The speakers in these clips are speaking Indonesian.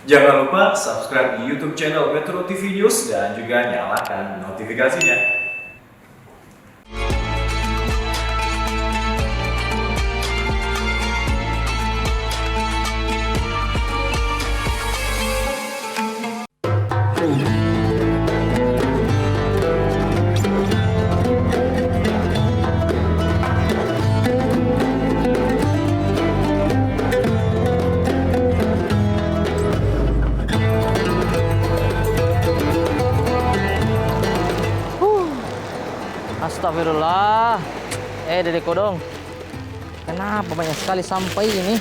Jangan lupa subscribe di YouTube channel Metro TV News dan juga nyalakan notifikasinya. Astagfirullah. Dedek Kodong, kenapa banyak sekali sampah ini?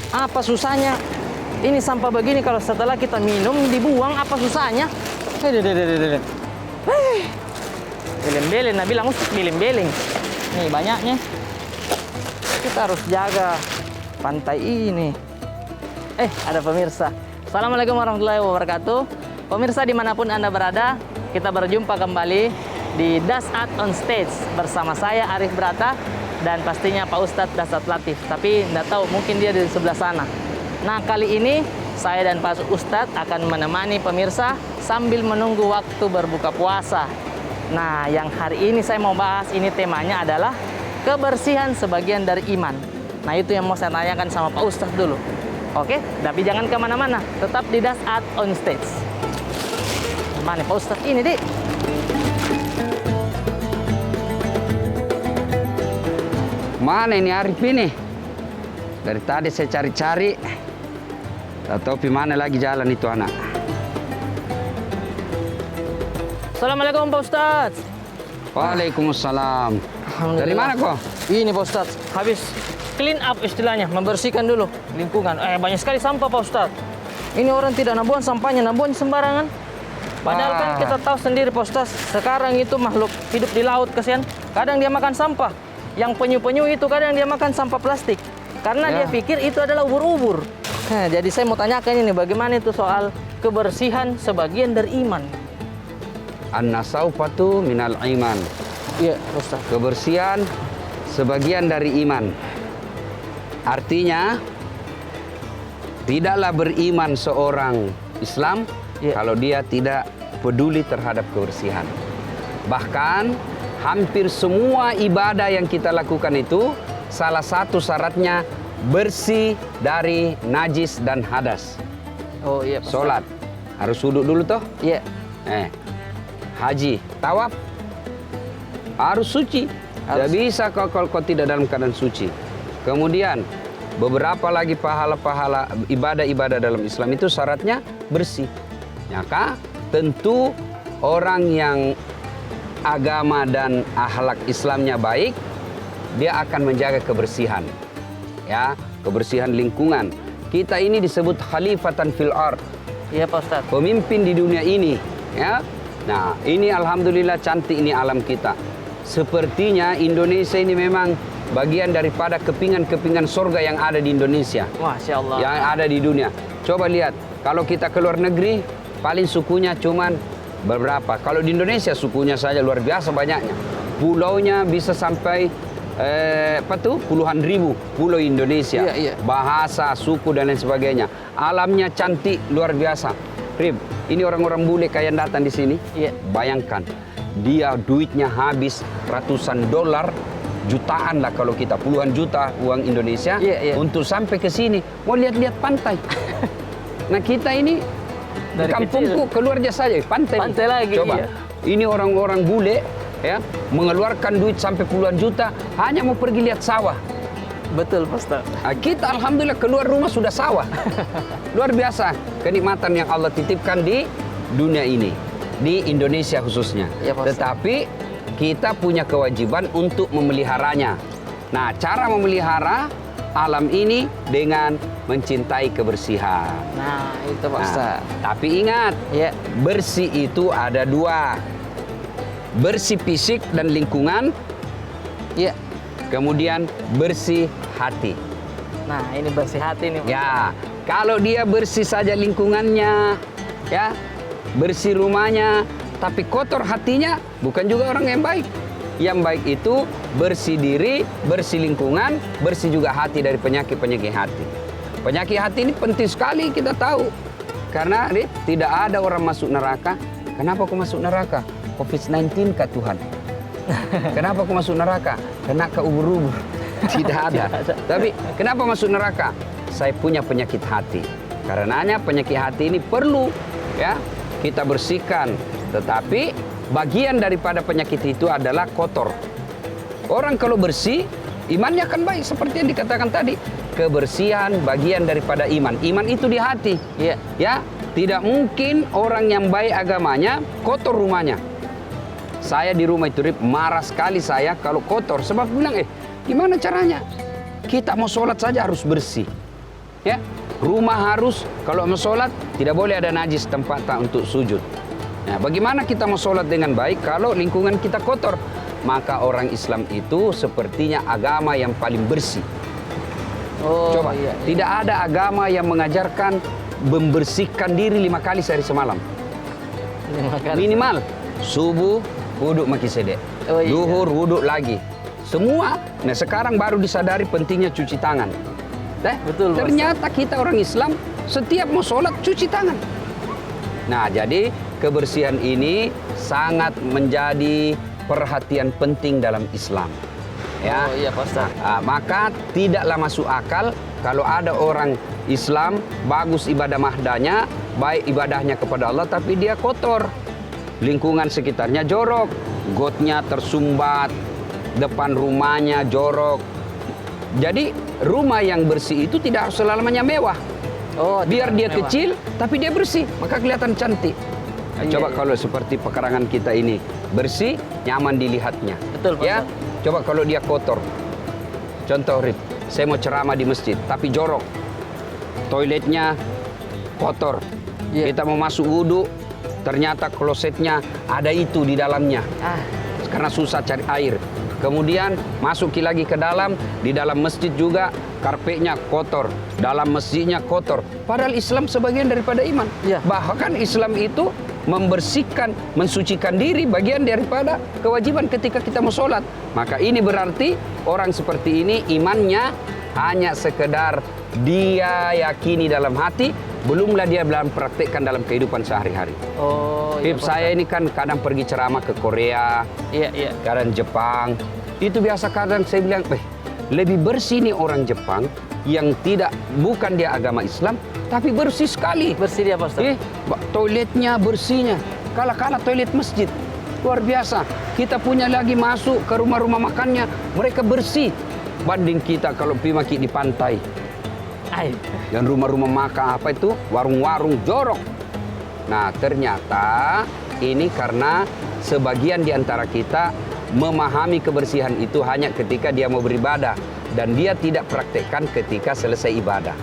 Apa susahnya? Ini sampah begini kalau setelah kita minum dibuang, apa susahnya? Dedek. Beleng-beleng, nah bilang Ustaz beleng-beleng. Nih banyaknya. Kita harus jaga pantai ini. Ada pemirsa. Assalamualaikum warahmatullahi wabarakatuh. Pemirsa dimanapun Anda berada, kita berjumpa kembali di Das Art on Stage bersama saya Arif Brata dan pastinya Pak Ustadz Dasat Latif. Tapi nggak tahu, mungkin dia di sebelah sana. Nah, kali ini saya dan Pak Ustadz akan menemani pemirsa sambil menunggu waktu berbuka puasa. Nah, yang hari ini saya mau bahas, ini temanya adalah kebersihan sebagian dari iman. Nah, itu yang mau saya tanyakan sama Pak Ustadz dulu. Oke, tapi jangan kemana-mana, tetap di Das Art on Stage. Mana Pak Ustadz ini, Dik? Mana ini Arif ini? Dari tadi saya cari-cari. Tak tahu mana lagi jalan itu anak. Assalamualaikum Pak Ustadz. Waalaikumsalam. Dari mana kok? Ini Pak Ustadz, habis clean up istilahnya, membersihkan dulu lingkungan. Banyak sekali sampah Pak Ustadz. Ini orang tidak nabuang sampahnya, nabuang sembarangan. Padahal kan kita tahu sendiri Pak Ustadz, sekarang itu makhluk hidup di laut, kasihan. Kadang dia makan sampah. Yang penyu-penyu itu kadang dia makan sampah plastik. Karena dia pikir itu adalah ubur-ubur. Nah, jadi saya mau tanyakan ini, bagaimana itu soal kebersihan sebagian dari iman? An-nasaufatu minal iman. Iya, Ustaz. Kebersihan sebagian dari iman. Artinya, tidaklah beriman seorang Islam kalau dia tidak peduli terhadap kebersihan. Bahkan hampir semua ibadah yang kita lakukan itu salah satu syaratnya bersih dari najis dan hadas. Oh iya. Sholat harus wudhu dulu toh? Iya. Haji, tawaf harus suci. Tidak bisa kalau kau tidak dalam keadaan suci. Kemudian beberapa lagi pahala-pahala ibadah-ibadah dalam Islam itu syaratnya bersih. Maka tentu orang yang agama dan akhlak Islamnya baik, dia akan menjaga kebersihan. Ya, kebersihan lingkungan. Kita ini disebut khalifatan fil ard. Iya, Pak Ustadz. Pemimpin di dunia ini, ya. Nah, ini alhamdulillah cantik ini alam kita. Sepertinya Indonesia ini memang bagian daripada kepingan-kepingan surga yang ada di Indonesia. Masya Allah. Yang ada di dunia. Coba lihat, kalau kita ke luar negeri, paling sukunya cuman beberapa. Kalau di Indonesia sukunya saja luar biasa banyaknya. Pulaunya bisa sampai puluhan ribu pulau Indonesia. Iya. Bahasa, suku dan lain sebagainya. Alamnya cantik luar biasa. Rib, ini orang-orang bule kayak datang di sini. Iya. Bayangkan, dia duitnya habis ratusan dolar, jutaan lah kalau kita, puluhan juta uang Indonesia untuk sampai ke sini. Mau lihat-lihat pantai. Nah, kita ini dari kampungku keluar saja pantai lagi. Coba, ini orang-orang bule ya mengeluarkan duit sampai puluhan juta hanya mau pergi lihat sawah. Betul, Pak Ustaz. Kita alhamdulillah keluar rumah sudah sawah. Luar biasa kenikmatan yang Allah titipkan di dunia ini, di Indonesia khususnya. Ya, tetapi kita punya kewajiban untuk memeliharanya. Nah, cara memelihara alam ini dengan mencintai kebersihan. Nah, itu Pak Ustaz. Tapi ingat, bersih itu ada dua. Bersih fisik dan lingkungan. Kemudian bersih hati. Nah, ini bersih hati nih, Pak. Ya, kalau dia bersih saja lingkungannya, ya, bersih rumahnya, tapi kotor hatinya, bukan juga orang yang baik. Yang baik itu bersih diri, bersih lingkungan, bersih juga hati dari penyakit-penyakit hati. Penyakit hati ini penting sekali kita tahu. Karena tidak ada orang masuk neraka. Kenapa kau masuk neraka? COVID-19 kah Tuhan? Kenapa kau masuk neraka? Kena ke ubur-ubur. Tidak ada. Tapi kenapa masuk neraka? Saya punya penyakit hati. Karenanya penyakit hati ini perlu ya kita bersihkan. Tetapi bagian daripada penyakit itu adalah kotor. Orang kalau bersih, imannya akan baik seperti yang dikatakan tadi. Kebersihan bagian daripada iman. Iman itu di hati. Iya. Ya, tidak mungkin orang yang baik agamanya kotor rumahnya. Saya di rumah itu marah sekali saya kalau kotor. Sebab bilang, gimana caranya? Kita mau sholat saja harus bersih. Ya, rumah harus kalau mau sholat tidak boleh ada najis tempat untuk sujud. Nah, bagaimana kita mau sholat dengan baik kalau lingkungan kita kotor? Maka orang Islam itu sepertinya agama yang paling bersih. Oh, Coba, iya. tidak ada agama yang mengajarkan membersihkan diri 5 kali sehari semalam. 5 kali. Minimal subuh wuduk maki sedek, Oh, iya. duhur wuduk lagi. Semua. Nah sekarang baru disadari pentingnya cuci tangan. Betul, Pak Ternyata kita orang Islam setiap mau sholat cuci tangan. Nah jadi kebersihan ini sangat menjadi perhatian penting dalam Islam. Ya. Oh iya Pak Ustaz. Maka tidaklah masuk akal kalau ada orang Islam bagus ibadah mahdanya, baik ibadahnya kepada Allah, tapi dia kotor. Lingkungan sekitarnya jorok, gotnya tersumbat, depan rumahnya jorok. Jadi rumah yang bersih itu tidak harus selamanya mewah. Oh, Biar dia mewah. kecil, tapi dia bersih, maka kelihatan cantik. Nah, Iya, coba iya. kalau seperti pekarangan kita ini bersih, nyaman dilihatnya. Betul, Pak Ya, Ustaz. coba kalau dia kotor. Contoh, Rip, saya mau ceramah di masjid, tapi jorok. Toiletnya kotor. Iya. Kita mau masuk wudhu, ternyata klosetnya ada itu di dalamnya. Karena susah cari air. Kemudian masuki lagi ke dalam, di dalam masjid juga karpetnya kotor, dalam masjidnya kotor. Padahal Islam sebagian daripada iman. Iya. Bahkan Islam itu membersihkan, mensucikan diri bagian daripada kewajiban ketika kita mau sholat. Maka ini berarti orang seperti ini imannya hanya sekedar dia yakini dalam hati, belumlah dia dalam praktekkan dalam kehidupan sehari-hari. Oh iya. Pip, Pak saya Ustaz. ini kan kadang pergi ceramah ke Korea, Iya, iya. kadang Jepang. Itu biasa kadang saya bilang, lebih bersih nih orang Jepang yang bukan dia agama Islam, tapi bersih sekali. Bersih dia Pak Ustaz. Toiletnya bersihnya, kalah-kalah toilet masjid. Luar biasa. Kita punya lagi masuk ke rumah-rumah makannya, mereka bersih. Banding kita kalau pergi maki di pantai. Dan rumah-rumah makan apa itu? Warung-warung jorok. Nah ternyata ini karena sebagian di antara kita memahami kebersihan itu hanya ketika dia mau beribadah. Dan dia tidak praktekkan ketika selesai ibadah.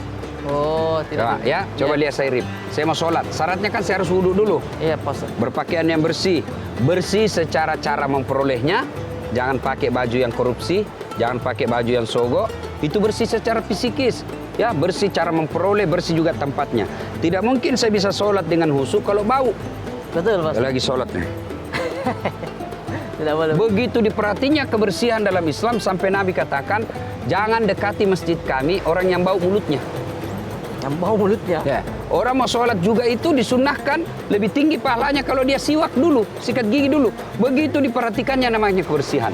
Oh, Coba, tidak. ya, coba Iya. lihat saya, Rip. Saya mau sholat, syaratnya kan saya harus wudhu dulu. Iya Pak Ustaz. Berpakaian yang bersih. Bersih secara cara memperolehnya. Jangan pakai baju yang korupsi, jangan pakai baju yang sogok. Itu bersih secara fisikis. Ya, bersih cara memperoleh, bersih juga tempatnya. Tidak mungkin saya bisa sholat dengan khusyuk kalau bau. Betul Pak Ustaz. Lagi sholat nih. Tidak boleh. Begitu diperhatinya kebersihan dalam Islam sampai Nabi katakan, jangan dekati masjid kami orang yang bau mulutnya. Yang bau mulutnya. Ya. Orang mau sholat juga itu disunnahkan lebih tinggi pahalanya kalau dia siwak dulu, sikat gigi dulu. Begitu diperhatikannya namanya kebersihan.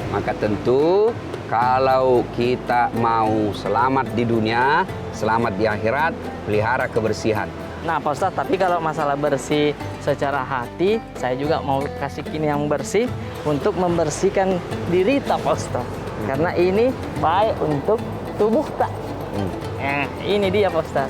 Maka tentu kalau kita mau selamat di dunia, selamat di akhirat, pelihara kebersihan. Nah Pak Ustaz, tapi kalau masalah bersih secara hati, saya juga mau kasih kini yang bersih untuk membersihkan diri tak Pak Ustaz. Karena ini baik untuk tubuh tak. Ini dia Pak Ustaz.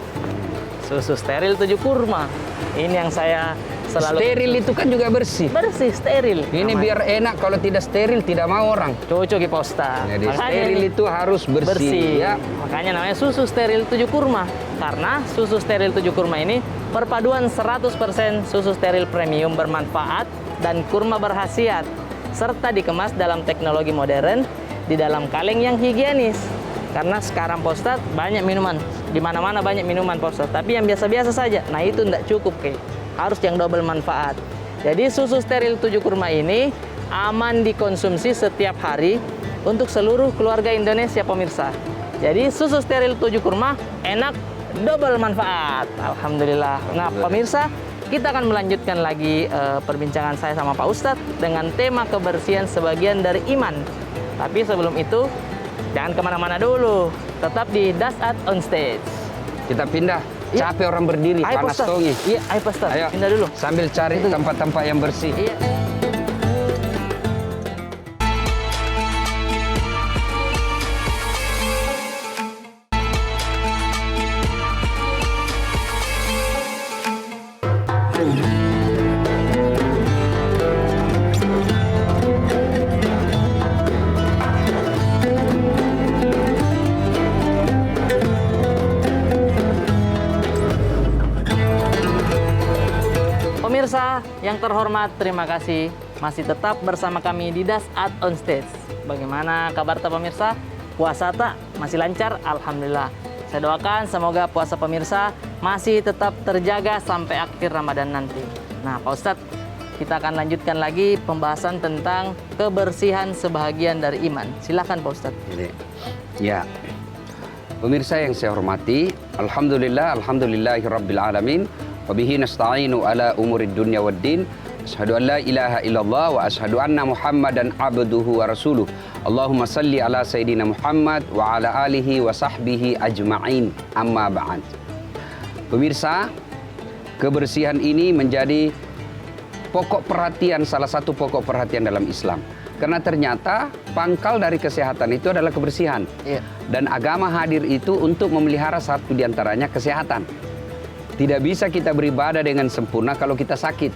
Susu steril 7 kurma. Ini yang saya selalu... Steril itu kan juga bersih. Bersih, steril. Ini namanya. biar enak, kalau tidak steril tidak mau orang. Cocok ya Pak Ustaz. Jadi Makanya steril ini itu harus bersih. Ya. Makanya namanya susu steril 7 kurma. Karena susu steril 7 kurma ini perpaduan 100% susu steril premium bermanfaat dan kurma berkhasiat. Serta dikemas dalam teknologi modern di dalam kaleng yang higienis. Karena sekarang Pak Ustaz banyak minuman. Di mana-mana banyak minuman Pak Ustaz. Tapi yang biasa-biasa saja. Nah itu tidak cukup Ki. Harus yang double manfaat. Jadi susu steril 7 kurma ini aman dikonsumsi setiap hari untuk seluruh keluarga Indonesia pemirsa. Jadi susu steril 7 kurma enak, double manfaat. Alhamdulillah. Nah, pemirsa, kita akan melanjutkan lagi perbincangan saya sama Pak Ustadz dengan tema kebersihan sebagian dari iman. Tapi sebelum itu, jangan kemana-mana dulu. Tetap di Das Art on Stage. Kita pindah. Iya. Capek orang berdiri, Ayo, panas Pak Ustadz. tongi. Iya, ayo Pak Ustadz. Ayo, Pindah dulu. sambil cari Itu. tempat-tempat yang bersih. Iya. Pemirsa yang terhormat, terima kasih masih tetap bersama kami di Das Art on Stage. Bagaimana kabar pemirsa? Puasa tak? Masih lancar? Alhamdulillah. Saya doakan semoga puasa pemirsa masih tetap terjaga sampai akhir Ramadan nanti. Nah, Pak Ustadz, kita akan lanjutkan lagi pembahasan tentang kebersihan sebahagian dari iman. Silakan Pak Ustadz. Ya, pemirsa yang saya hormati, alhamdulillahirabbil alamin. Wabihi nasta'inu ala umurid dunya waddin. Asyhadu an la ilaha illallah wa asyhadu anna Muhammadan abduhu wa rasuluh. Allahumma salli ala Sayyidina Muhammad wa ala alihi wa sahbihi ajma'in. Amma ba'd. Pemirsa, kebersihan ini menjadi pokok perhatian, salah satu pokok perhatian dalam Islam. Karena ternyata pangkal dari kesehatan itu adalah kebersihan. Iya. Dan agama hadir itu untuk memelihara satu diantaranya kesehatan. Tidak bisa kita beribadah dengan sempurna kalau kita sakit.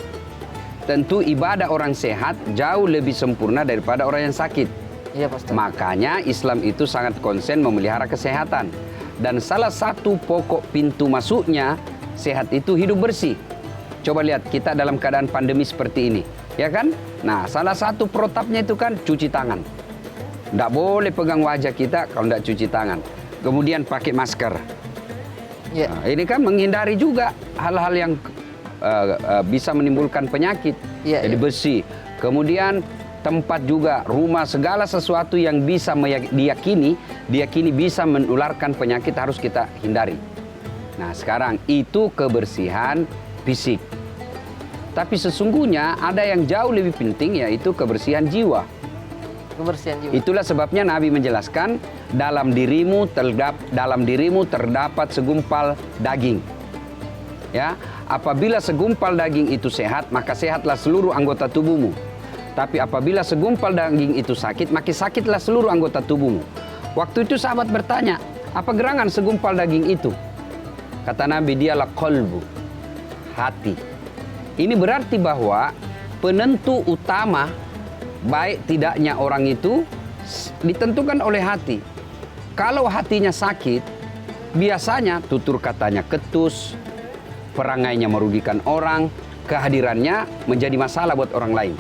Tentu ibadah orang sehat jauh lebih sempurna daripada orang yang sakit. Iya, Pak Ustadz. Makanya Islam itu sangat konsen memelihara kesehatan. Dan salah satu pokok pintu masuknya sehat itu hidup bersih. Coba lihat kita dalam keadaan pandemi seperti ini, ya kan? Nah, salah satu protapnya itu kan cuci tangan. Tidak boleh pegang wajah kita kalau tidak cuci tangan. Kemudian pakai masker. Iya. Nah, ini kan menghindari juga hal-hal yang bisa menimbulkan penyakit. Iya, Jadi iya. bersih. Kemudian tempat juga, rumah, segala sesuatu yang bisa diyakini bisa menularkan penyakit harus kita hindari. Nah, sekarang itu kebersihan fisik. Tapi sesungguhnya ada yang jauh lebih penting, yaitu kebersihan jiwa. Kebersihan jiwa. Itulah sebabnya Nabi menjelaskan dalam dirimu terdapat segumpal daging. Ya, apabila segumpal daging itu sehat, maka sehatlah seluruh anggota tubuhmu. Tapi apabila segumpal daging itu sakit, maka sakitlah seluruh anggota tubuhmu. Waktu itu sahabat bertanya, apa gerangan segumpal daging itu? Kata Nabi, dialah qalbu, hati. Ini berarti bahwa penentu utama baik tidaknya orang itu ditentukan oleh hati. Kalau hatinya sakit, biasanya tutur katanya ketus, perangainya merugikan orang, kehadirannya menjadi masalah buat orang lain.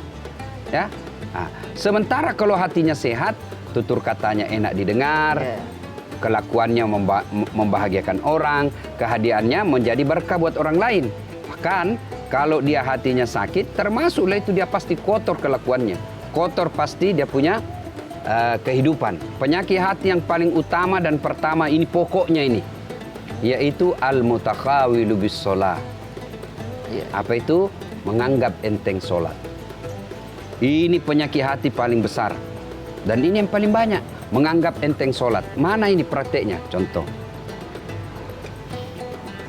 Ya, nah, sementara kalau hatinya sehat, tutur katanya enak didengar, kelakuannya membahagiakan orang, kehadirannya menjadi berkah buat orang lain. Bahkan kalau dia hatinya sakit, termasuklah itu dia pasti kotor kelakuannya. Kotor pasti dia punya kehidupan. Penyakit hati yang paling utama dan pertama ini pokoknya ini, yaitu al-mutakhawilu bis shalah. Apa itu? Menganggap enteng sholat. Ini penyakit hati paling besar. Dan ini yang paling banyak. Menganggap enteng sholat. Mana ini prakteknya? Contoh.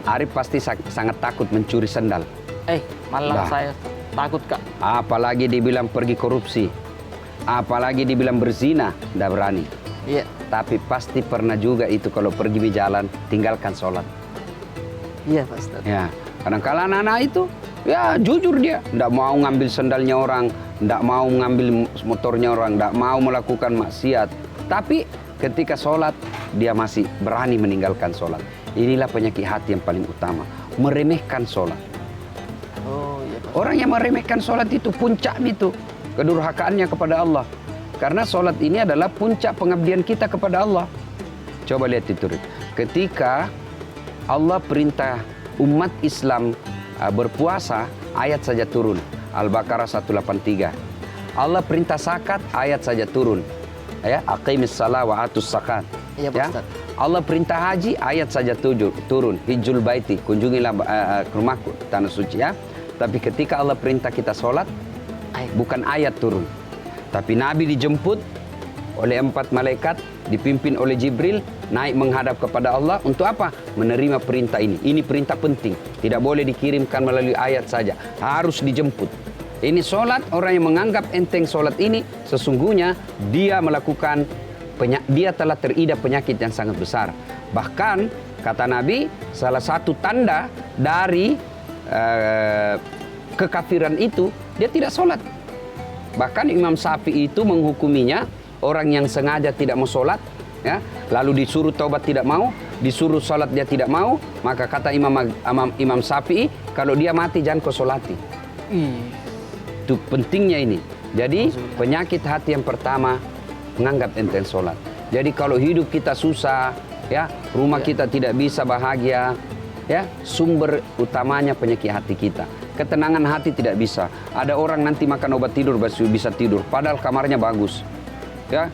Arif pasti sangat takut mencuri sendal. Malah saya takut, Kak. Apalagi dibilang pergi korupsi. Apalagi dibilang berzina. Tidak berani. Iya. Tapi pasti pernah juga itu kalau pergi di jalan, tinggalkan sholat. Iya, Pak Ustadz. Ya, kadang-kala anak-anak itu, ya jujur dia. Tidak mau ngambil sendalnya orang, tidak mau ngambil motornya orang, tidak mau melakukan maksiat. Tapi ketika sholat, dia masih berani meninggalkan sholat. Inilah penyakit hati yang paling utama. Meremehkan sholat. Oh, iya, Pak. Orang yang meremehkan sholat itu puncak itu kedurhakaannya kepada Allah. Karena sholat ini adalah puncak pengabdian kita kepada Allah. Coba lihat itu. Ketika Allah perintah umat Islam berpuasa, ayat saja turun. Al-Baqarah 183. Allah perintah zakat, ayat saja turun. Ya, aqimis shalah wa atus zakat. Iya, Pak Ustadz. Allah perintah haji, ayat saja turun. Hijjul baiti, kunjungilah ke rumahku, tanah suci ya. Tapi ketika Allah perintah kita sholat, bukan ayat turun. Tapi Nabi dijemput oleh 4 malaikat, dipimpin oleh Jibril, naik menghadap kepada Allah. Untuk apa? Menerima perintah ini. Ini perintah penting. Tidak boleh dikirimkan melalui ayat saja. Harus dijemput. Ini sholat, orang yang menganggap enteng sholat ini, sesungguhnya dia melakukan, dia telah teridap penyakit yang sangat besar. Bahkan, kata Nabi, salah satu tanda dari kekafiran itu, dia tidak sholat. Bahkan Imam Syafi'i itu menghukuminya, orang yang sengaja tidak mau sholat, ya, lalu disuruh taubat tidak mau, disuruh sholat dia tidak mau, maka kata Imam Syafi'i, kalau dia mati jangan kau sholati. Itu pentingnya ini. Jadi penyakit hati yang pertama, menganggap enteng sholat. Jadi kalau hidup kita susah, ya, rumah kita tidak bisa bahagia, ya, sumber utamanya penyakit hati kita. Ketenangan hati tidak bisa. Ada orang nanti makan obat tidur baru bisa tidur, padahal kamarnya bagus, ya,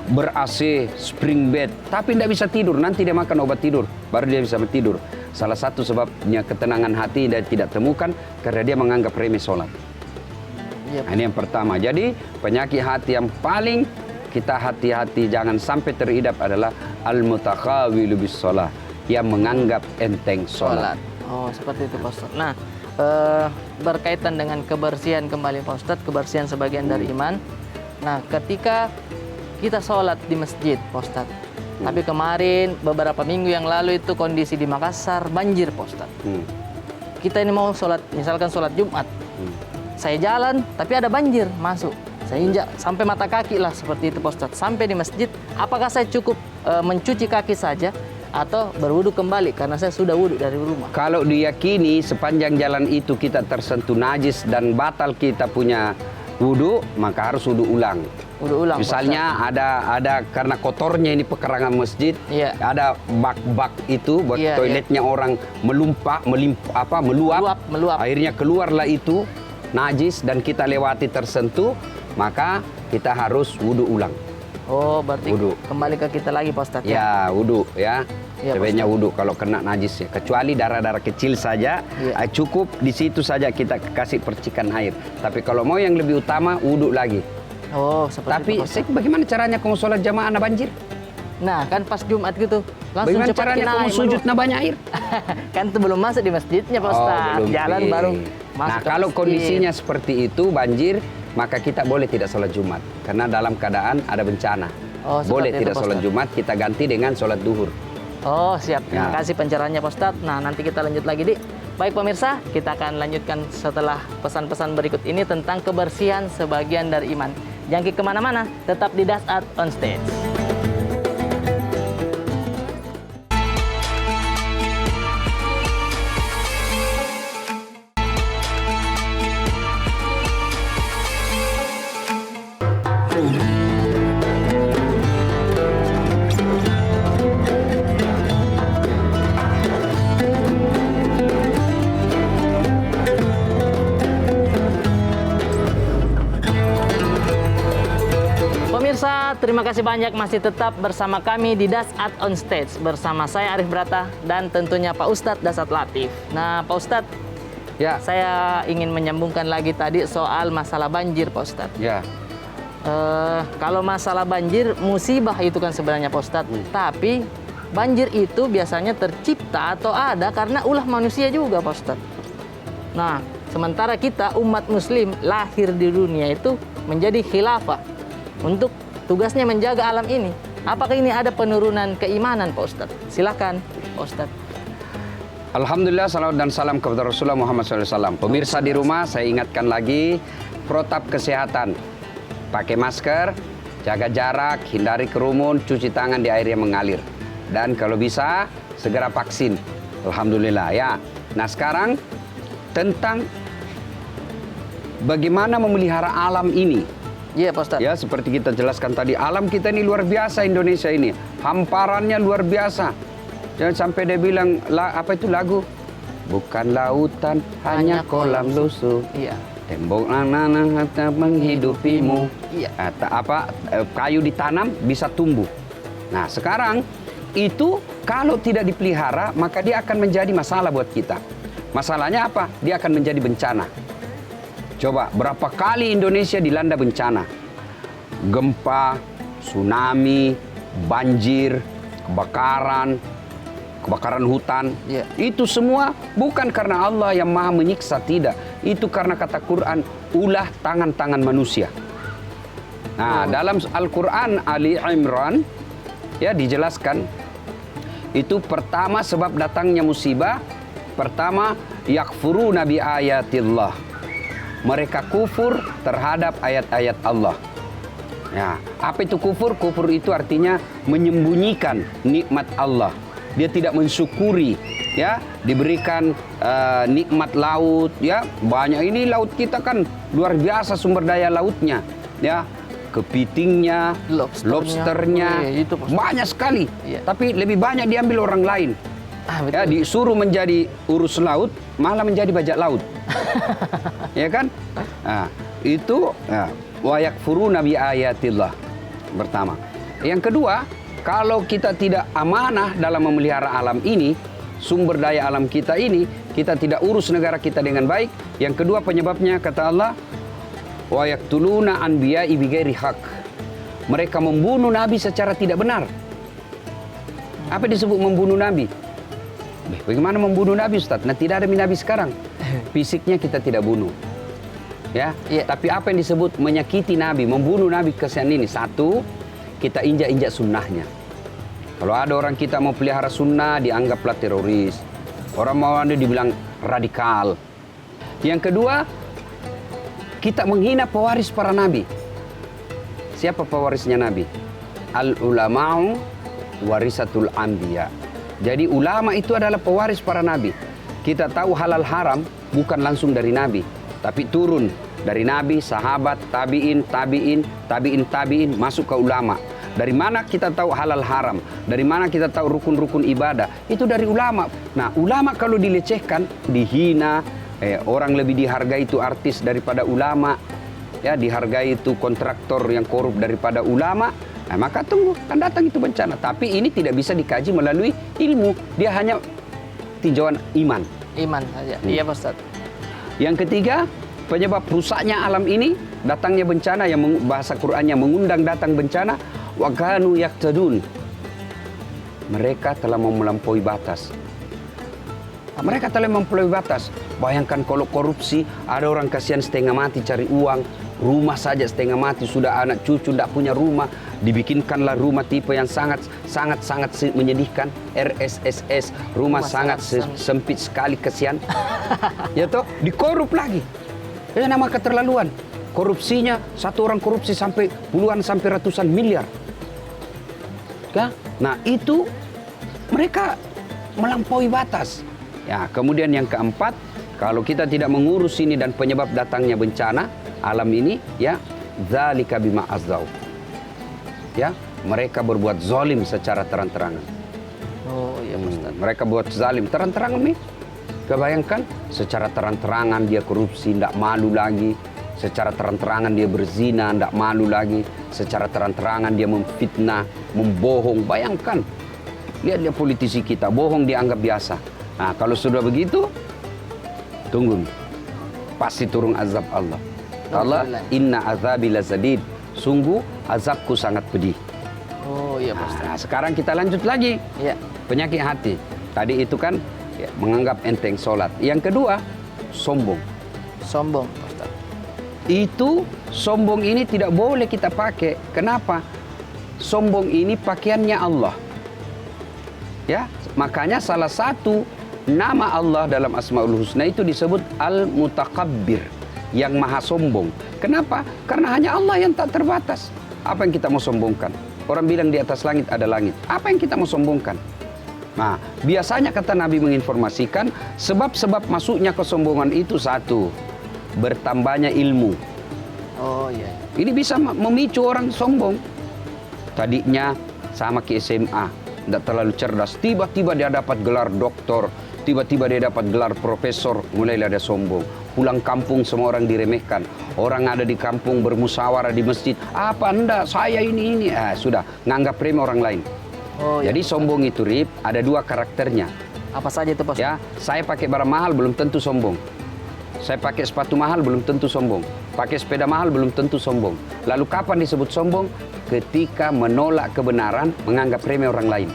ber-AC, spring bed, tapi tidak bisa tidur. Nanti dia makan obat tidur, baru dia bisa tidur. Salah satu sebabnya ketenangan hati dia tidak temukan karena dia menganggap remeh sholat. Nah, ini yang pertama. Jadi penyakit hati yang paling kita hati-hati jangan sampai teridap adalah al-mutakhawilu bis sholat, yang menganggap enteng sholat. Oh, seperti itu Pak Ustadz. Nah, berkaitan dengan kebersihan kembali Pak Ustadz, kebersihan sebagian dari iman. Nah, ketika kita sholat di masjid Pak Ustadz, tapi kemarin beberapa minggu yang lalu itu kondisi di Makassar banjir Pak Ustadz. Kita ini mau sholat, misalkan sholat Jumat, saya jalan tapi ada banjir masuk, saya injak sampai mata kaki lah, seperti itu Pak Ustadz. Sampai di masjid, apakah saya cukup mencuci kaki saja atau berwudu kembali karena saya sudah wudu dari rumah? Kalau diyakini sepanjang jalan itu kita tersentuh najis dan batal kita punya wudu, maka harus wudu ulang. Wudu ulang. Misalnya ada karena kotornya ini pekarangan masjid, ada bak-bak itu buat toiletnya orang meluap, akhirnya keluarlah itu najis dan kita lewati tersentuh, maka kita harus wudu ulang. Oh, berarti wudu kembali ke kita lagi Pak Ustadz. Ya, wudu ya. Sebaiknya wudu kalau kena najis ya. Kecuali darah-darah kecil saja, cukup di situ saja kita kasih percikan air. Tapi kalau mau yang lebih utama, wudu lagi. Oh, seperti itu. Tapi bagaimana caranya kamu sholat jamaah na banjir? Nah, kan pas Jumat gitu, langsung bagaimana cepat caranya kamu sujud na banyak air? Kan itu belum masuk di masjidnya Pak Ustadz. Jalan baru masuk. Nah, kalau kondisinya seperti itu, banjir, maka kita boleh tidak sholat Jumat. Karena dalam keadaan ada bencana. Boleh tidak sholat Jumat, kita ganti dengan sholat duhur. Oh, siap. Terima kasih pencerahannya Pak Ustadz. Nah, nanti kita lanjut lagi, Dik. Baik pemirsa, kita akan lanjutkan setelah pesan-pesan berikut ini tentang kebersihan sebagian dari iman. Jangan kemana-mana, tetap di Das Art on Stage. Terima kasih banyak masih tetap bersama kami di Das Art on Stage bersama saya Arif Brata dan tentunya Pak Ustadz Dasat Latif. Nah, Pak Ustadz, saya ingin menyambungkan lagi tadi soal masalah banjir, Pak Ustadz. Kalau masalah banjir, musibah itu kan sebenarnya Pak Ustadz. Tapi banjir itu biasanya tercipta atau ada karena ulah manusia juga, Pak Ustadz. Nah, sementara kita umat muslim lahir di dunia itu menjadi khilafah untuk tugasnya menjaga alam ini. Apakah ini ada penurunan keimanan Pak Ustadz? Silakan Pak Ustadz. Alhamdulillah, salawat dan salam kepada Rasulullah Muhammad SAW. Pemirsa di rumah, saya ingatkan lagi protap kesehatan. Pakai masker, jaga jarak, hindari kerumun, cuci tangan di air yang mengalir. Dan kalau bisa, segera vaksin. Alhamdulillah ya. Nah sekarang tentang bagaimana memelihara alam ini. Iya Pak Ustadz. Ya, seperti kita jelaskan tadi, alam kita ini luar biasa Indonesia ini. Hamparannya luar biasa. Jangan sampai dia bilang, apa itu lagu? Bukan lautan, hanya kolam lusuh. Iya. Tembok nanah menghidupimu. Iya. Kayu ditanam bisa tumbuh. Nah, sekarang itu kalau tidak dipelihara, maka dia akan menjadi masalah buat kita. Masalahnya apa? Dia akan menjadi bencana. Coba, berapa kali Indonesia dilanda bencana? Gempa, tsunami, banjir, kebakaran hutan. Iya. Itu semua bukan karena Allah yang maha menyiksa, tidak. Itu karena kata Quran, ulah tangan-tangan manusia. Nah, dalam Al-Quran Ali Imran ya dijelaskan, itu pertama sebab datangnya musibah, pertama yakfuruna bi ayatillah. Mereka kufur terhadap ayat-ayat Allah. Ya, apa itu kufur? Kufur itu artinya menyembunyikan nikmat Allah. Dia tidak mensyukuri, ya, diberikan nikmat laut, ya, banyak. Ini laut kita kan luar biasa sumber daya lautnya, ya, kepitingnya, lobsternya, itu banyak sekali. Iya. Tapi lebih banyak diambil orang lain. Betul. Ya, disuruh menjadi urus laut, malah menjadi bajak laut. Ya kan? Nah, itu wa yakfuruna bi ayatillah. Pertama. Yang kedua, kalau kita tidak amanah dalam memelihara alam ini, sumber daya alam kita ini, kita tidak urus negara kita dengan baik. Yang kedua penyebabnya, kata Allah, wa yaqtuluna anbiya'i bighairi haq. Mereka membunuh nabi secara tidak benar. Apa disebut membunuh nabi? Bagaimana membunuh nabi, Ustaz? Nah, tidak ada nabi sekarang. Fisiknya kita tidak bunuh. Ya, tapi apa yang disebut menyakiti nabi, membunuh nabi kesian ini? Satu, kita injak-injak sunnahnya. Kalau ada orang kita mau pelihara sunnah, dianggaplah teroris. Orang mau ada dibilang radikal. Yang kedua, kita menghina pewaris para nabi. Siapa pewarisnya nabi? Al-ulama'u warisatul anbiya. Jadi ulama itu adalah pewaris para nabi. Kita tahu halal haram bukan langsung dari nabi, tapi turun dari nabi, sahabat, tabi'in, masuk ke ulama. Dari mana kita tahu halal haram? Dari mana kita tahu rukun-rukun ibadah? Itu dari ulama. Nah, ulama kalau dilecehkan, dihina, orang lebih dihargai itu artis daripada ulama, ya, dihargai itu kontraktor yang korup daripada ulama. Nah, maka tunggu, akan datang itu bencana. Tapi ini tidak bisa dikaji melalui ilmu. Dia hanya tinjauan iman. Iman saja. Iya, Pak Ustaz. Yang ketiga, penyebab rusaknya alam ini, datangnya bencana, yang bahasa Qur'annya mengundang datang bencana, wa kanu yaqtadun. Mereka telah melampaui batas. Mereka telah melampaui batas. Bayangkan kalau korupsi, ada orang kasihan setengah mati cari uang, rumah saja setengah mati, sudah anak cucu tidak punya rumah, dibikinkanlah rumah tipe yang sangat menyedihkan, RSSS, rumah sangat sempit sekali, kasihan. Ya toh, dikorup lagi. Ya, nama keterlaluan. Korupsinya, satu orang korupsi sampai puluhan sampai ratusan miliar. Ya? Nah, itu mereka melampaui batas. Ya, kemudian yang keempat, kalau kita tidak mengurus ini dan penyebab datangnya bencana alam ini, ya, dzalika bima azdau. Ya, mereka berbuat zalim secara terang-terangan. Oh iya, Ustaz. Mereka buat zalim terang-terangan nih. Kebayangkan, secara terang-terangan dia korupsi, tidak malu lagi. Secara terang-terangan dia berzina, tidak malu lagi. Secara terang-terangan dia memfitnah, membohong. Bayangkan, lihat politisi kita, bohong dianggap biasa. Nah, kalau sudah begitu, tunggu nih, pasti turun azab Allah. Allah, inna azabi lazadid. Sungguh azabku sangat pedih. Oh iya, Pak Ustaz. Nah, sekarang kita lanjut lagi. Iya. Penyakit hati. Tadi itu kan ya, menganggap enteng sholat. Yang kedua, sombong. Sombong, Pak Ustaz. Itu sombong ini tidak boleh kita pakai. Kenapa? Sombong ini pakaiannya Allah. Ya, makanya salah satu nama Allah dalam Asmaul Husna itu disebut Al-Mutakabbir, yang maha sombong. Kenapa? Karena hanya Allah yang tak terbatas. Apa yang kita mau sombongkan? Orang bilang di atas langit ada langit. Apa yang kita mau sombongkan? Nah, biasanya kata Nabi menginformasikan sebab-sebab masuknya kesombongan itu satu, bertambahnya ilmu. Oh iya. Ini bisa memicu orang sombong. Tadinya sama ke SMA, tidak terlalu cerdas. Tiba-tiba dia dapat gelar doktor, tiba-tiba dia dapat gelar profesor, mulailah dia sombong. Pulang kampung semua orang diremehkan. Orang ada di kampung bermusyawarah di masjid. Apa anda? Saya ini. Sudah, nganggap remeh orang lain. Oh, iya, Jadi Pak Ustadz. sombong itu Rip ada dua karakternya. Apa saja itu Pak Ustadz? Ya, saya pakai barang mahal belum tentu sombong. Saya pakai sepatu mahal belum tentu sombong. Pakai sepeda mahal belum tentu sombong. Lalu kapan disebut sombong? Ketika menolak kebenaran, menganggap remeh orang lain.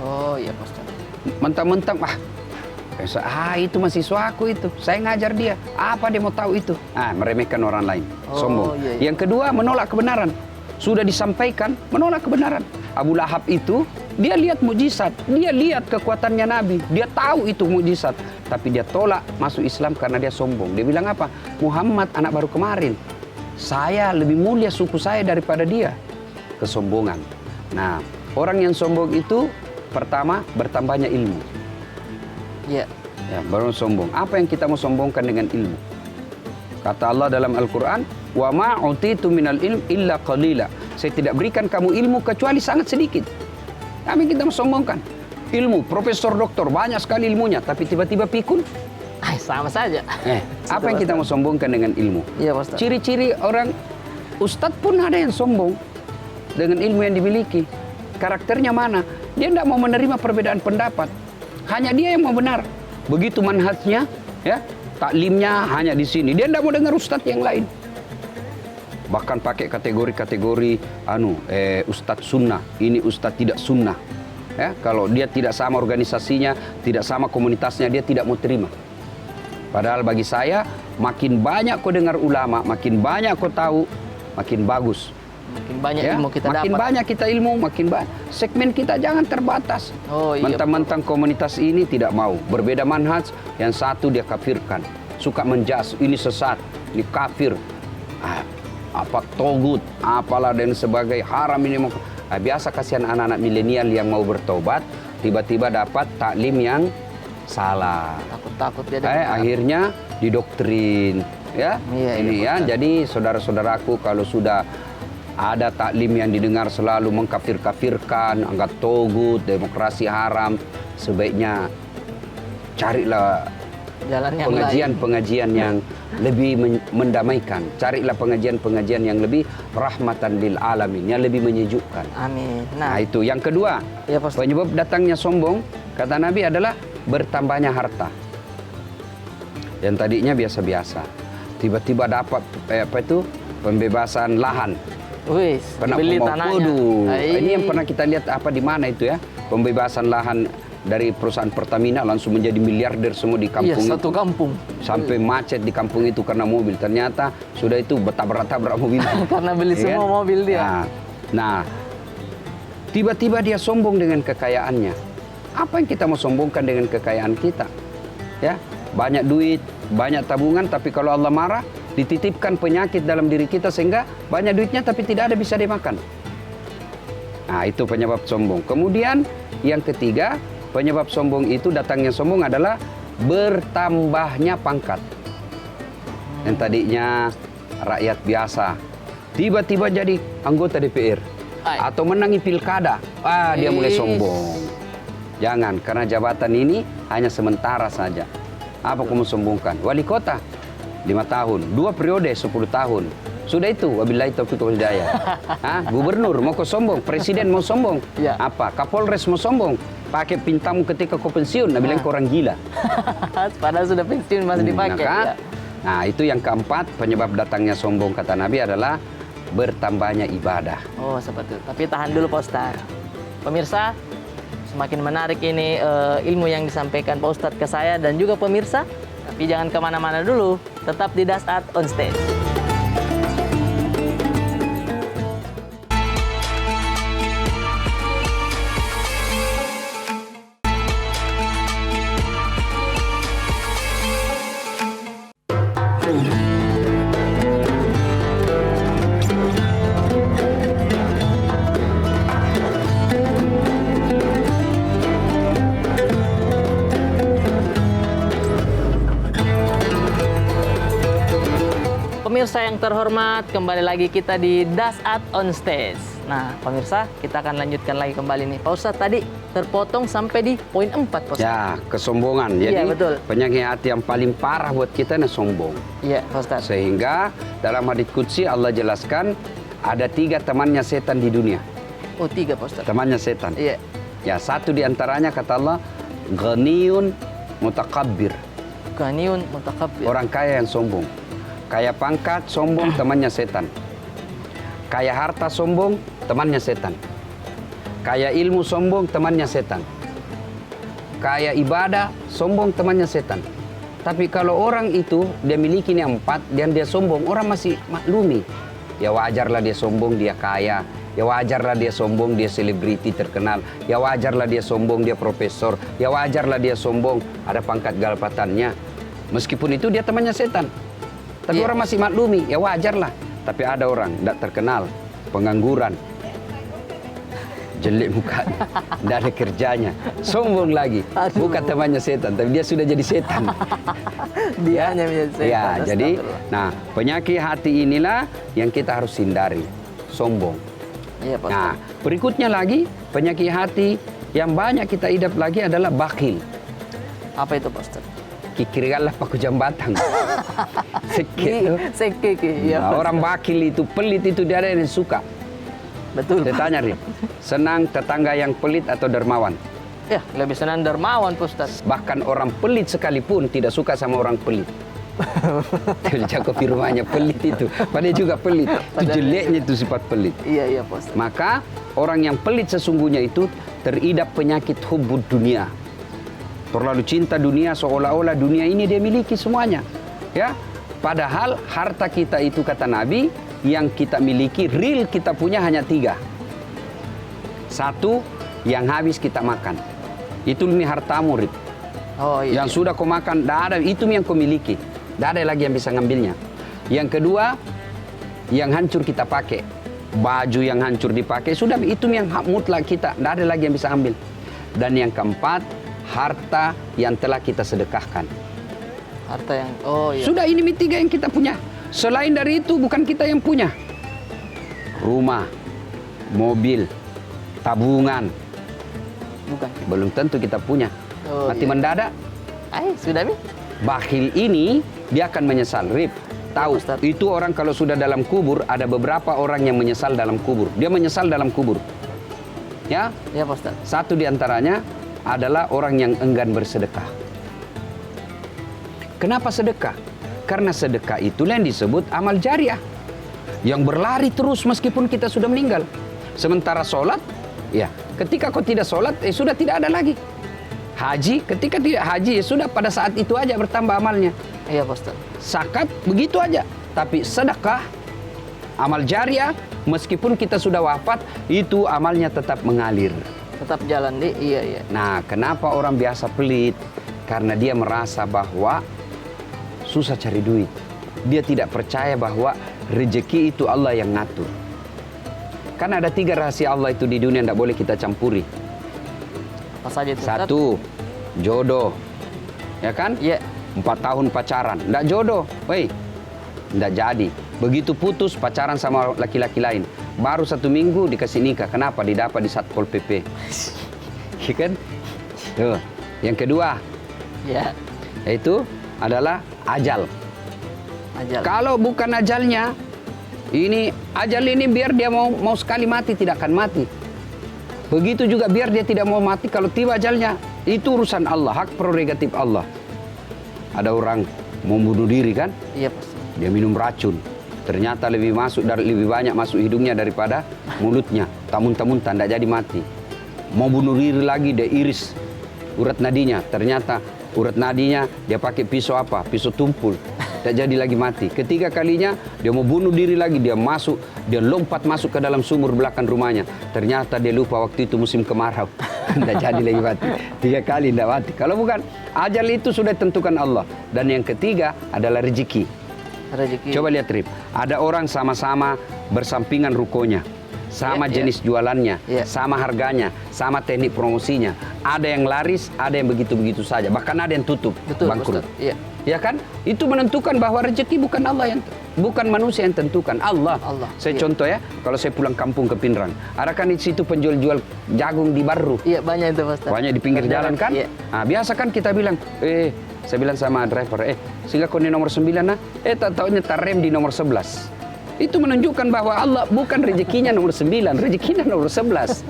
Oh iya Pak Ustadz. Mentang-mentang, itu mahasiswa aku itu. Saya ngajar dia. Apa dia mau tahu itu? Meremehkan orang lain. Oh, Sombong. iya, iya. Yang kedua, menolak kebenaran. Sudah disampaikan, menolak kebenaran. Abu Lahab itu, dia lihat mujizat. Dia lihat kekuatannya Nabi. Dia tahu itu mujizat. Tapi dia tolak masuk Islam karena dia sombong. Dia bilang apa? Muhammad anak baru kemarin. Saya lebih mulia suku saya daripada dia. Kesombongan. Nah, orang yang sombong itu pertama bertambahnya ilmu. Iya. Ya, baru sombong. Apa yang kita mau sombongkan dengan ilmu? Kata Allah dalam Al-Quran, wa ma utitu minal ilm illa qalila. Saya tidak berikan kamu ilmu kecuali sangat sedikit. Apa yang kita mau sombongkan? Ilmu, profesor, doktor, banyak sekali ilmunya, tapi tiba-tiba pikun. Sama saja. Apa yang kita mau sombongkan dengan ilmu? Iya Pak Ustadz. Ciri-ciri orang ustadz pun ada yang sombong dengan ilmu yang dimiliki. Karakternya mana? Dia tidak mau menerima perbedaan pendapat. Hanya dia yang mau benar. Begitu manhajnya, ya, taklimnya hanya di sini. Dia tidak mau dengar ustadz yang lain. Bahkan pakai kategori-kategori ustadz sunnah. Ini ustadz tidak sunnah. Ya, kalau dia tidak sama organisasinya, tidak sama komunitasnya, dia tidak mau terima. Padahal bagi saya, makin banyak kau dengar ulama, makin banyak kau tahu, makin bagus. Makin banyak Ya, ilmu kita makin dapat. banyak kita ilmu, makin banyak. Segmen kita jangan terbatas. Oh iya. Mentang-mentang komunitas ini tidak mau. Berbeda manhaj, yang satu dia kafirkan. Suka menjas, ini sesat, ini kafir. Apa togut, apalah dan sebagai haram ini. Biasa kasihan anak-anak milenial yang mau bertobat, tiba-tiba dapat taklim yang salah. Takut-takut dia. Akhirnya didoktrin. Ya, Iya, ini iya, ya. Jadi saudara-saudaraku kalau sudah ada taklim yang didengar selalu mengkafir-kafirkan, anggap togut, demokrasi haram, sebaiknya carilah jalan yang pengajian-pengajian yang lebih mendamaikan. Carilah pengajian-pengajian yang lebih rahmatan lil alamin, yang lebih menyejukkan. Amin. Nah, itu yang kedua. Iya, Pak Ustadz. Penyebab datangnya sombong, kata Nabi adalah bertambahnya harta. Yang tadinya biasa-biasa. Tiba-tiba dapat pembebasan lahan. Wih, Pernah beli tanahnya. Ini yang pernah kita lihat di mana itu ya? Pembebasan lahan dari perusahaan Pertamina langsung menjadi miliarder semua di kampung. Iya, satu itu. kampung. Sampai macet di kampung itu karena mobil. Ternyata sudah itu bertabrak-tabrak mobil. Karena beli semua mobil dia. Nah, tiba-tiba dia sombong dengan kekayaannya. Apa yang kita mau sombongkan dengan kekayaan kita? Ya, banyak duit, banyak tabungan, tapi kalau Allah marah, dititipkan penyakit dalam diri kita sehingga banyak duitnya tapi tidak ada bisa dimakan. Nah, itu penyebab sombong. Kemudian yang ketiga, penyebab sombong itu datangnya sombong adalah bertambahnya pangkat. Yang tadinya rakyat biasa, tiba-tiba jadi anggota DPR atau menangi pilkada. Dia mulai sombong. Jangan, karena jabatan ini hanya sementara saja. Apa kamu sombongkan? Wali kota 5 tahun, 2 periode 10 tahun. Sudah itu, wabillahi taufiq wal hidayah. Gubernur mau kau sombong, presiden mau sombong. Ya. Apa? Kapolres mau sombong. Pakai pintamu ketika kau pensiun, bilang kau orang gila. Padahal sudah pensiun masih dipakai. Ya. Nah, itu yang keempat, penyebab datangnya sombong kata Nabi adalah bertambahnya ibadah. Oh, seperti itu. Tapi tahan dulu Pak Ustadz. Pemirsa, semakin menarik ini ilmu yang disampaikan Pak Ustadz ke saya dan juga pemirsa. Tapi jangan kemana-mana dulu. Tetap di Dasat on Stage. Pemirsa yang terhormat, kembali lagi kita di Dasat on Stage. Nah, pemirsa, kita akan lanjutkan lagi kembali nih. Pak Ustadz tadi terpotong sampai di poin 4, Pak Ustadz. Ya, kesombongan. Jadi, iya, betul. penyakit hati yang paling parah buat kita adalah sombong. Iya, Pak Ustadz. Sehingga dalam hadits qudsi Allah jelaskan ada 3 temannya setan di dunia. Oh, 3 Pak Ustaz. Temannya setan. Iya. Ya, satu di antaranya kata Allah, ghaniyun mutakabbir. Ganiun mutakabbir. Orang kaya yang sombong. Kaya pangkat, sombong, temannya setan. Kaya harta, sombong, temannya setan. Kaya ilmu, sombong, temannya setan. Kaya ibadah, sombong, temannya setan. Tapi kalau orang itu, dia miliki ini 4, dan dia sombong, orang masih maklumi. Ya wajarlah dia sombong, dia kaya. Ya wajarlah dia sombong, dia selebriti terkenal. Ya wajarlah dia sombong, dia profesor. Ya wajarlah dia sombong, ada pangkat jalapatannya. Meskipun itu dia temannya setan. Tapi orang masih maklumi, ya wajarlah. Tapi ada orang tidak terkenal, pengangguran, jelek mukanya, tidak ada kerjanya, sombong lagi. Bukan temannya setan, tapi dia sudah jadi setan. Dia hanya menjadi setan. Ya, jadi, Astagfirullah. penyakit hati inilah yang kita harus hindari, sombong. Iya Pak Ustaz. Nah, berikutnya lagi, penyakit hati yang banyak kita idap lagi adalah bakhil. Apa itu Pak Ustaz? Kikirigalah paku jambatan. Sekit. Sekeke. Iya. Nah, orang bakhil itu, pelit itu dia ada yang suka. Betul. Saya tanya, Rip, senang tetangga yang pelit atau dermawan? Ya, lebih senang dermawan Pak Ustaz. Bahkan orang pelit sekalipun tidak suka sama orang pelit. Jago firmanya pelit itu. Padahal juga pelit. Itu jeleknya itu sifat pelit. Iya Pak Ustaz. Maka orang yang pelit sesungguhnya itu teridap penyakit hubbud dunia. Terlalu cinta dunia, seolah-olah dunia ini dia miliki semuanya. Ya, padahal harta kita itu kata Nabi yang kita miliki, real kita punya hanya 3. 1 yang habis kita makan. Itu ini hartamu, Rid. Oh iya. Yang sudah kau makan, tidak ada, itu yang kau miliki. Tidak ada lagi yang bisa ngambilnya. Yang kedua, yang hancur kita pakai. Baju yang hancur dipakai, sudah itu yang hak mutlak kita. Tidak ada lagi yang bisa ambil. Dan yang keempat, harta yang telah kita sedekahkan. Harta yang, oh iya. Sudah ini 3 yang kita punya. Selain dari itu bukan kita yang punya. Rumah, mobil, tabungan. Bukan. Belum tentu kita punya. Oh, Mati iya. mendadak. Sudah Mi? Bakhil ini dia akan menyesal. Rip, tahu Ustaz. itu orang kalau sudah dalam kubur, ada beberapa orang yang menyesal dalam kubur. Dia menyesal dalam kubur. Ya, Iya Pak Ustaz. satu di antaranya adalah orang yang enggan bersedekah. Kenapa sedekah? Karena sedekah itulah yang disebut amal jariah. Yang berlari terus meskipun kita sudah meninggal. Sementara sholat, ya ketika kau tidak sholat, sudah tidak ada lagi. Haji, ketika tidak haji, sudah pada saat itu aja bertambah amalnya. Iya Pak Ustaz. Zakat, begitu aja. Tapi sedekah, amal jariah, meskipun kita sudah wafat, itu amalnya tetap mengalir. Tetap jalan di, iya. Nah, kenapa orang biasa pelit? Karena dia merasa bahwa susah cari duit. Dia tidak percaya bahwa rezeki itu Allah yang ngatur. Kan ada 3 rahasia Allah itu di dunia yang tidak boleh kita campuri. Apa saja itu Ustaz? 1, jodoh. Ya kan? Iya. 4 tahun pacaran. Tidak jodoh. Woi, tidak jadi. Begitu putus pacaran sama laki-laki lain. Baru 1 minggu dikasih nikah. Kenapa? Didapat di Satpol PP. Ya kan? Tuh. Yang kedua, Iya. yaitu adalah ajal. Ajal. Kalau bukan ajalnya, ini ajal ini biar dia mau sekali mati tidak akan mati. Begitu juga biar dia tidak mau mati kalau tiba ajalnya, itu urusan Allah, hak prerogatif Allah. Ada orang mau bunuh diri kan? Iya Pak Ustaz. Dia minum racun. Ternyata lebih banyak masuk hidungnya daripada mulutnya. Tamun-tamun tanda jadi mati. Mau bunuh diri lagi, dia iris urat nadinya. Ternyata urat nadinya dia pakai pisau apa? Pisau tumpul. Tak jadi lagi mati. Ketiga kalinya dia mau bunuh diri lagi, dia lompat masuk ke dalam sumur belakang rumahnya. Ternyata dia lupa waktu itu musim kemarau. Tidak jadi lagi mati. 3 kali tidak mati. Kalau bukan, ajal itu sudah ditentukan Allah. Dan yang ketiga adalah rezeki. Rezeki. Coba lihat, Rip. Ada orang sama-sama bersampingan rukonya. Sama Iya, jenis jualannya, Iya. sama harganya, sama teknik promosinya. Ada yang laris, ada yang begitu-begitu saja. Bahkan ada yang tutup, Betul bangkrut. Ustaz. Iya. Ya kan? Itu menentukan bahwa rezeki bukan bukan manusia yang tentukan, Allah. Allah, Saya iya. contoh ya, kalau saya pulang kampung ke Pinrang, ada kan di situ penjual-jual jagung di Baru. Iya, banyak itu Pak Ustaz. Banyak di pinggir jalan kan? Iya. Nah, biasa kan kita bilang, saya bilang sama driver, sehingga kau di nomor 9 nah, tak taunya rem di nomor 11. Itu menunjukkan bahwa Allah bukan rezekinya nomor 9, rezekinya nomor 11.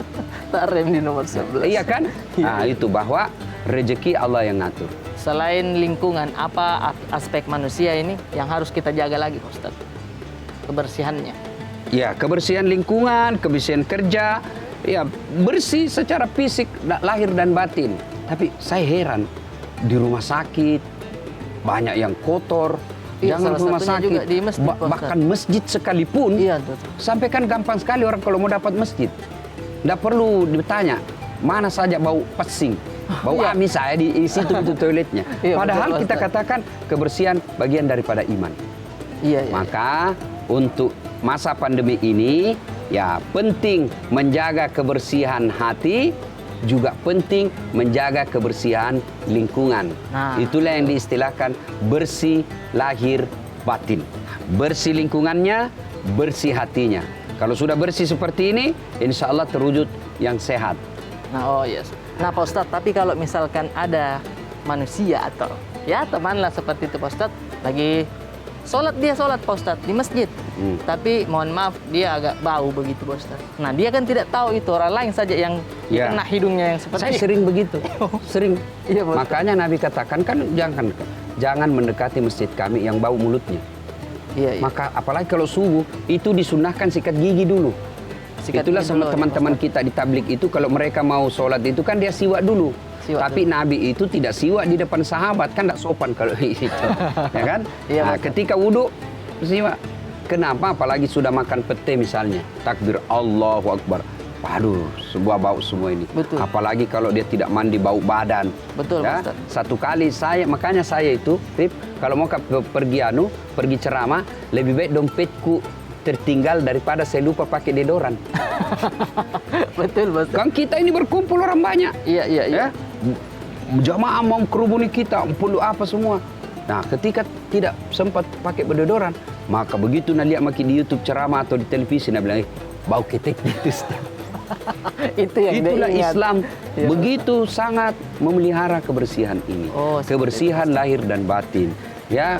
Tak rem di nomor 11. Iya kan? Nah, itu bahwa rezeki Allah yang ngatur. Selain lingkungan, apa aspek manusia ini yang harus kita jaga lagi, Pak Ustadz? Kebersihannya. Ya, kebersihan lingkungan, kebersihan kerja, ya bersih secara fisik, lahir dan batin. Tapi saya heran, di rumah sakit banyak yang kotor. Iya, Jangan salah rumah satunya sakit, juga di masjid, Pak Ustadz. bahkan masjid sekalipun. Iya, betul. Sampai kan gampang sekali orang kalau mau dapat masjid. Nggak perlu ditanya, mana saja bau pesing. Bau Iya. amis saya di situ itu toiletnya. Iya, Padahal betul, kita Ustaz. katakan kebersihan bagian daripada iman. Iya, iya. Maka untuk masa pandemi ini ya penting menjaga kebersihan hati, juga penting menjaga kebersihan lingkungan. Nah, Itulah yang diistilahkan bersih lahir batin. Bersih lingkungannya, bersih hatinya. Kalau sudah bersih seperti ini, insya Allah terwujud yang sehat. Nah, oh yes. Nah, Pak Ustadz, tapi kalau misalkan ada manusia atau ya teman lah seperti itu, Pak Ustadz, lagi sholat Pak Ustadz di masjid. Tapi mohon maaf dia agak bau begitu, Pak Ustadz. Nah, dia kan tidak tahu itu orang lain saja yang Ya. kena hidungnya yang seperti Saya ini. sering begitu, sering. Iya, Pak Ustadz. Makanya Nabi katakan kan jangan mendekati masjid kami yang bau mulutnya. Iya, iya. Maka apalagi kalau subuh itu disunahkan sikat gigi dulu. Sikat Itulah gigi sama dulu, teman-teman Pak kita di tablik itu kalau mereka mau sholat itu kan dia siwak dulu. Siwak Tapi Nabi itu tidak siwak di depan sahabat, kan tidak sopan kalau itu, ya kan? Iya, Nah, Pak. ketika wudhu siwak. Kenapa? Apalagi sudah makan pete misalnya, takbir Allahu Akbar. Waduh, sebuah bau semua ini. Betul. Apalagi kalau dia tidak mandi bau badan. Betul, Ya, Pak Ustadz. satu kali makanya saya itu, Rip, kalau mau pergi ceramah, lebih baik dompetku tertinggal daripada saya lupa pakai deodoran. Betul, Pak Ustadz. Kan kita ini berkumpul orang banyak. Iya, iya, iya. Ya, jamaah mau kerubuni kita, perlu apa semua. Nah, ketika tidak sempat pakai deodoran, maka begitu nak lihat makin di YouTube ceramah atau di televisi, nak bilang, bau ketek gitu. Itu yang dia Itulah ingat. Islam. Iya, Begitu sangat memelihara kebersihan ini. Oh, seperti Kebersihan lahir dan batin. Ya,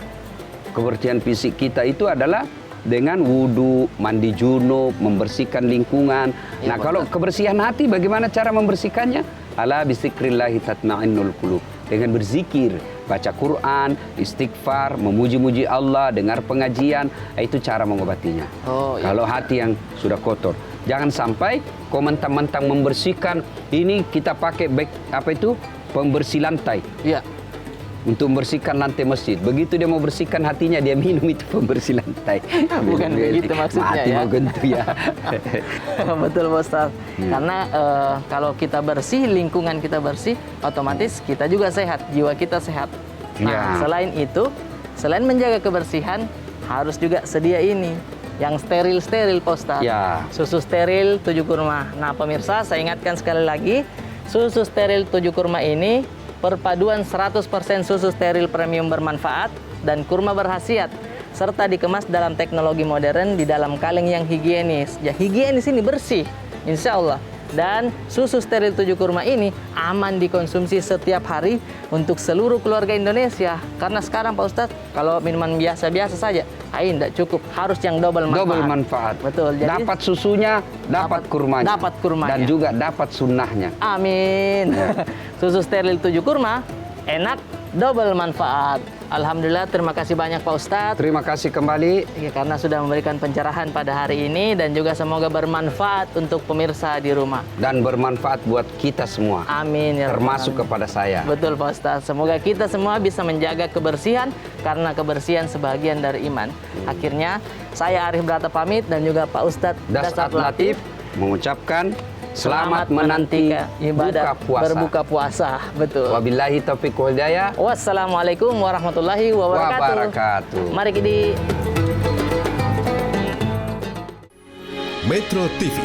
kebersihan fisik kita itu adalah dengan wudhu, mandi junub, membersihkan lingkungan. Iya, Nah, Pak kalau Ustadz. kebersihan hati, bagaimana cara membersihkannya? Ala bizikrillahi tatma'innul qulub. Dengan berzikir, baca Quran, istighfar, memuji-muji Allah, dengar pengajian, itu cara mengobatinya. Oh, iya. Kalau hati yang sudah kotor. Jangan sampai kau mentang-mentang membersihkan, ini kita pakai pembersih lantai. Iya. Untuk membersihkan lantai masjid. Begitu dia mau bersihkan hatinya, dia minum itu pembersih lantai. Bukan begitu maksudnya, Mati ya. mau gentu ya. Betul, Pak Ustadz. Karena kalau kita bersih, lingkungan kita bersih, otomatis kita juga sehat, jiwa kita sehat. Nah, Ya. selain itu, selain menjaga kebersihan, harus juga sedia ini yang steril-steril, Pak Ustadz. Ya. Susu steril 7 kurma. Nah, pemirsa, saya ingatkan sekali lagi, susu steril 7 kurma ini perpaduan 100% susu steril premium bermanfaat dan kurma berkhasiat, serta dikemas dalam teknologi modern di dalam kaleng yang higienis. Ya, higienis ini bersih, insya Allah. Dan susu steril 7 kurma ini aman dikonsumsi setiap hari untuk seluruh keluarga Indonesia. Karena sekarang Pak Ustadz, kalau minuman biasa-biasa saja, tidak cukup. Harus yang double manfaat. Double manfaat. Betul. Jadi, Dapat susunya, dapat kurmanya. dapat kurmanya. Dan juga dapat sunnahnya. amin. Susu steril 7 kurma, enak, double manfaat. Alhamdulillah, terima kasih banyak Pak Ustadz. Terima kasih kembali. Ya, karena sudah memberikan pencerahan pada hari ini dan juga semoga bermanfaat untuk pemirsa di rumah. Dan bermanfaat buat kita semua. Amin ya Rabbal Termasuk Alamin. kepada saya. Betul Pak Ustadz. Semoga kita semua bisa menjaga kebersihan karena kebersihan sebagian dari iman. Akhirnya saya Arif Brata pamit dan juga Pak Ustadz Dasat Latif mengucapkan selamat menanti ibadah buka puasa. berbuka puasa. Betul. Wabillahi taufiq wal hidayah. Wassalamualaikum warahmatullahi wabarakatuh. Mari kita Metro TV